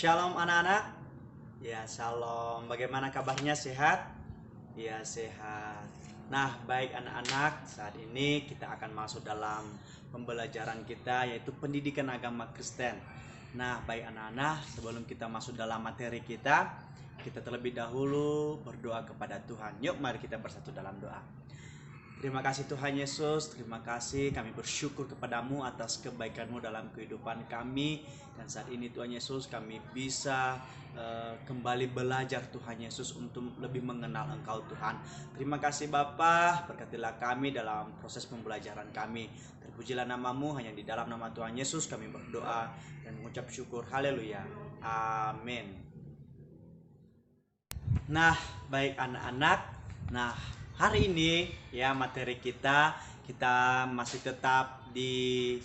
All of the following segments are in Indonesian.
Shalom anak-anak. Ya, shalom. Bagaimana kabarnya? Sehat? Ya, sehat. Nah, baik anak-anak, saat ini kita akan masuk dalam pembelajaran kita, yaitu pendidikan agama Kristen. Nah, baik anak-anak, sebelum kita masuk dalam materi kita terlebih dahulu berdoa kepada Tuhan. Yuk, mari kita bersatu dalam doa. Terima kasih Tuhan Yesus, terima kasih, kami bersyukur kepadamu atas kebaikanmu dalam kehidupan kami. Dan saat ini Tuhan Yesus, kami bisa kembali belajar Tuhan Yesus untuk lebih mengenal Engkau Tuhan. Terima kasih Bapa, berkatilah kami dalam proses pembelajaran kami. Terpujilah namamu, hanya di dalam nama Tuhan Yesus kami berdoa dan mengucap syukur. Haleluya, amin. Nah, baik anak-anak, nah hari ini ya materi kita masih tetap di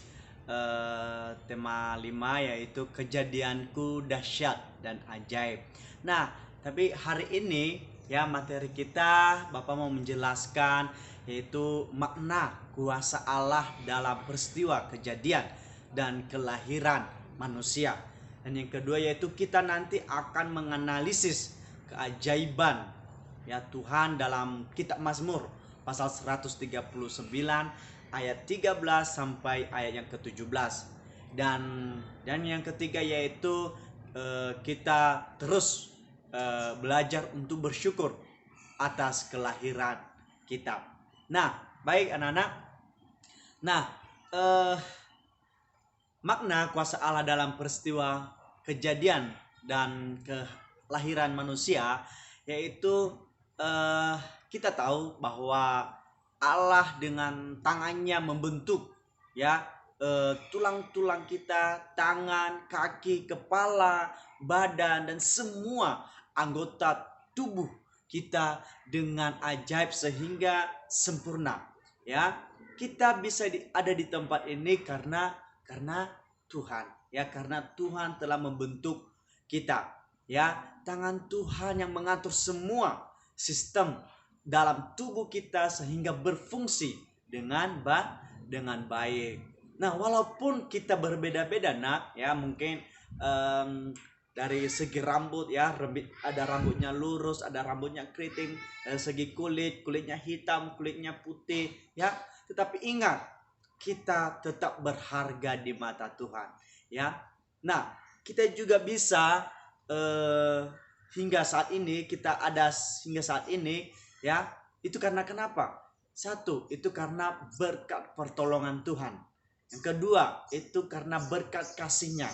tema 5, yaitu kejadianku dahsyat dan ajaib. Nah, tapi hari ini ya materi kita Bapak mau menjelaskan yaitu makna kuasa Allah dalam peristiwa kejadian dan kelahiran manusia. Dan yang kedua yaitu kita nanti akan menganalisis keajaiban ya Tuhan dalam kitab Mazmur pasal 139 ayat 13 sampai ayat yang ke-17. Dan yang ketiga yaitu kita terus belajar untuk bersyukur atas kelahiran kita. Nah, baik anak-anak. Nah, makna kuasa Allah dalam peristiwa kejadian dan kelahiran manusia, yaitu kita tahu bahwa Allah dengan tangannya membentuk ya tulang-tulang kita, tangan, kaki, kepala, badan dan semua anggota tubuh kita dengan ajaib sehingga sempurna. Ya, kita bisa ada di tempat ini karena Tuhan, ya, karena Tuhan telah membentuk kita. Ya, tangan Tuhan yang mengatur semua sistem dalam tubuh kita sehingga berfungsi dengan baik. Nah, walaupun kita berbeda-beda nak, ya mungkin dari segi rambut ya, ada rambutnya lurus, ada rambutnya keriting, dari segi kulitnya hitam, kulitnya putih, ya. Tetapi ingat, kita tetap berharga di mata Tuhan, ya. Nah, kita juga bisa hingga saat ini ya, itu karena kenapa? Satu, itu karena berkat pertolongan Tuhan. Yang kedua, itu karena berkat kasih-Nya.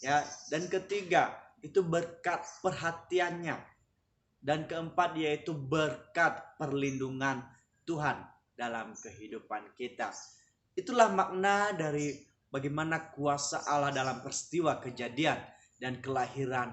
Ya, dan ketiga, itu berkat perhatiannya. Dan keempat, yaitu berkat perlindungan Tuhan dalam kehidupan kita. Itulah makna dari bagaimana kuasa Allah dalam peristiwa kejadian dan kelahiran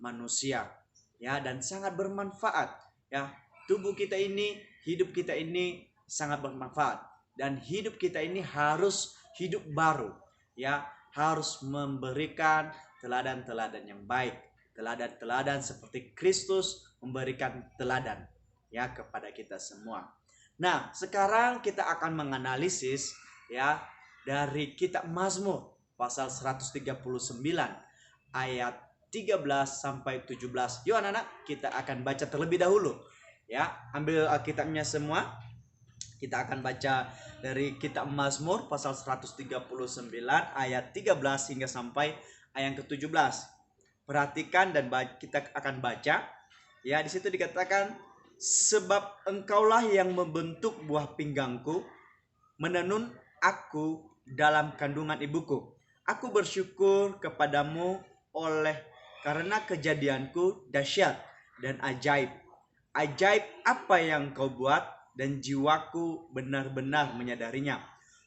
manusia. Ya, dan sangat bermanfaat. Ya, tubuh kita ini, hidup kita ini sangat bermanfaat. Dan hidup kita ini harus hidup baru. Ya, harus memberikan teladan-teladan yang baik. Teladan-teladan seperti Kristus memberikan teladan ya kepada kita semua. Nah, sekarang kita akan menganalisis ya dari kitab Mazmur pasal 139 ayat 13 sampai 17. Yuk anak-anak, kita akan baca terlebih dahulu. Ya, ambil Alkitabnya semua. Kita akan baca dari kitab Mazmur pasal 139 ayat 13 hingga sampai ayat ke-17. Perhatikan dan kita akan baca. Ya, di situ dikatakan, sebab Engkaulah yang membentuk buah pinggangku, menenun aku dalam kandungan ibuku. Aku bersyukur kepadamu karena kejadianku dahsyat dan ajaib. Ajaib apa yang kau buat, dan jiwaku benar-benar menyadarinya.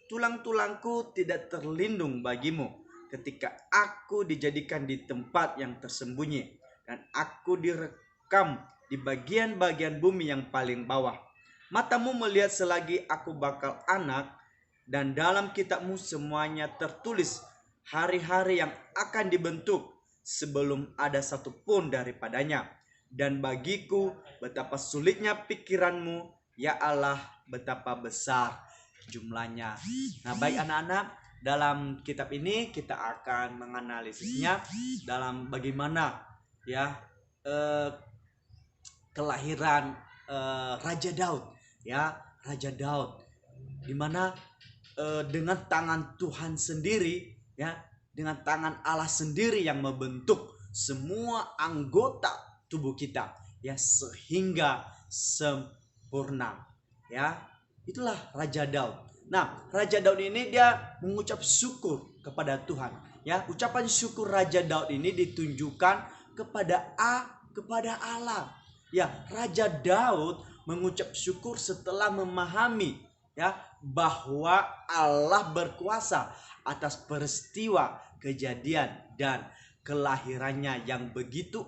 Tulang-tulangku tidak terlindung bagimu ketika aku dijadikan di tempat yang tersembunyi, dan aku direkam di bagian-bagian bumi yang paling bawah. Matamu melihat selagi aku bakal anak, dan dalam kitabmu semuanya tertulis hari-hari yang akan dibentuk sebelum ada satu pun daripadanya. Dan bagiku betapa sulitnya pikiranmu, ya Allah, betapa besar jumlahnya. Nah, baik anak-anak, dalam kitab ini kita akan menganalisisnya dalam bagaimana ya kelahiran Raja Daud, ya, Raja Daud, dimana dengan tangan Tuhan sendiri, ya, dengan tangan Allah sendiri yang membentuk semua anggota tubuh kita, ya, sehingga sempurna, ya. Itulah Raja Daud. Nah, Raja Daud ini dia mengucap syukur kepada Tuhan, ya. Ucapan syukur Raja Daud ini ditunjukkan kepada Allah. Ya, Raja Daud mengucap syukur setelah memahami, ya, bahwa Allah berkuasa atas peristiwa kejadian dan kelahirannya yang begitu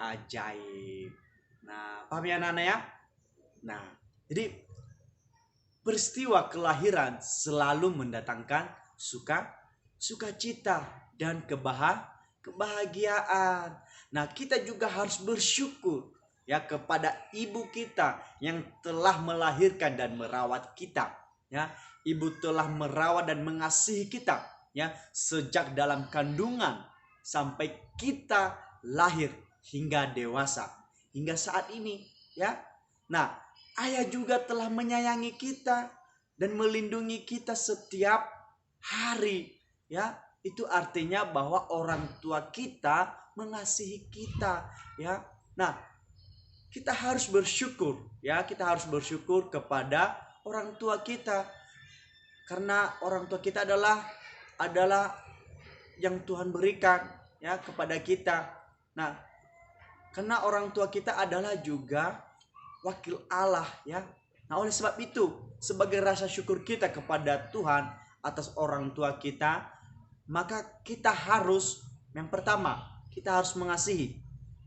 ajaib. Nah, paham ya anak-anak ya? Nah, jadi peristiwa kelahiran selalu mendatangkan sukacita dan kebahagiaan. Nah, kita juga harus bersyukur, ya, kepada ibu kita yang telah melahirkan dan merawat kita, ya. Ibu telah merawat dan mengasihi kita, ya, sejak dalam kandungan sampai kita lahir hingga dewasa, hingga saat ini, ya. Nah, ayah juga telah menyayangi kita dan melindungi kita setiap hari, ya. Itu artinya bahwa orang tua kita mengasihi kita, ya. Nah, kita harus bersyukur, ya, kita harus bersyukur kepada orang tua kita, karena orang tua kita adalah yang Tuhan berikan, ya, kepada kita. Nah, karena orang tua kita adalah juga wakil Allah, ya. Nah, oleh sebab itu, sebagai rasa syukur kita kepada Tuhan atas orang tua kita, maka kita harus, yang pertama, kita harus mengasihi,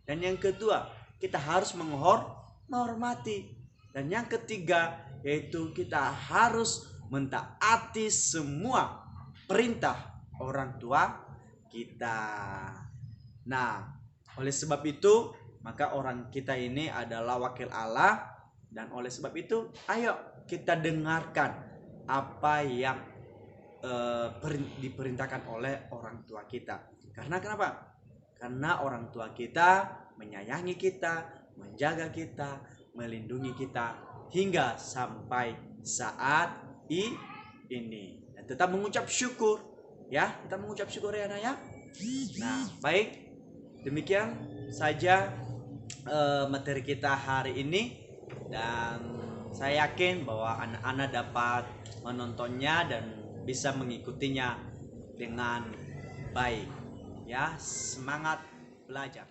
dan yang kedua, kita harus menghormati, dan yang ketiga yaitu kita harus mentaati semua perintah orang tua kita. Nah, oleh sebab itu, maka orang kita ini adalah wakil Allah, dan oleh sebab itu ayo kita dengarkan apa yang diperintahkan oleh orang tua kita. Karena kenapa? Karena orang tua kita menyayangi kita, menjaga kita, melindungi kita hingga sampai saat ini. Dan tetap mengucap syukur, ya, kita mengucap syukur, ya, Naya. Nah, baik, demikian saja materi kita hari ini, dan saya yakin bahwa anak-anak dapat menontonnya dan bisa mengikutinya dengan baik, ya. Semangat belajar.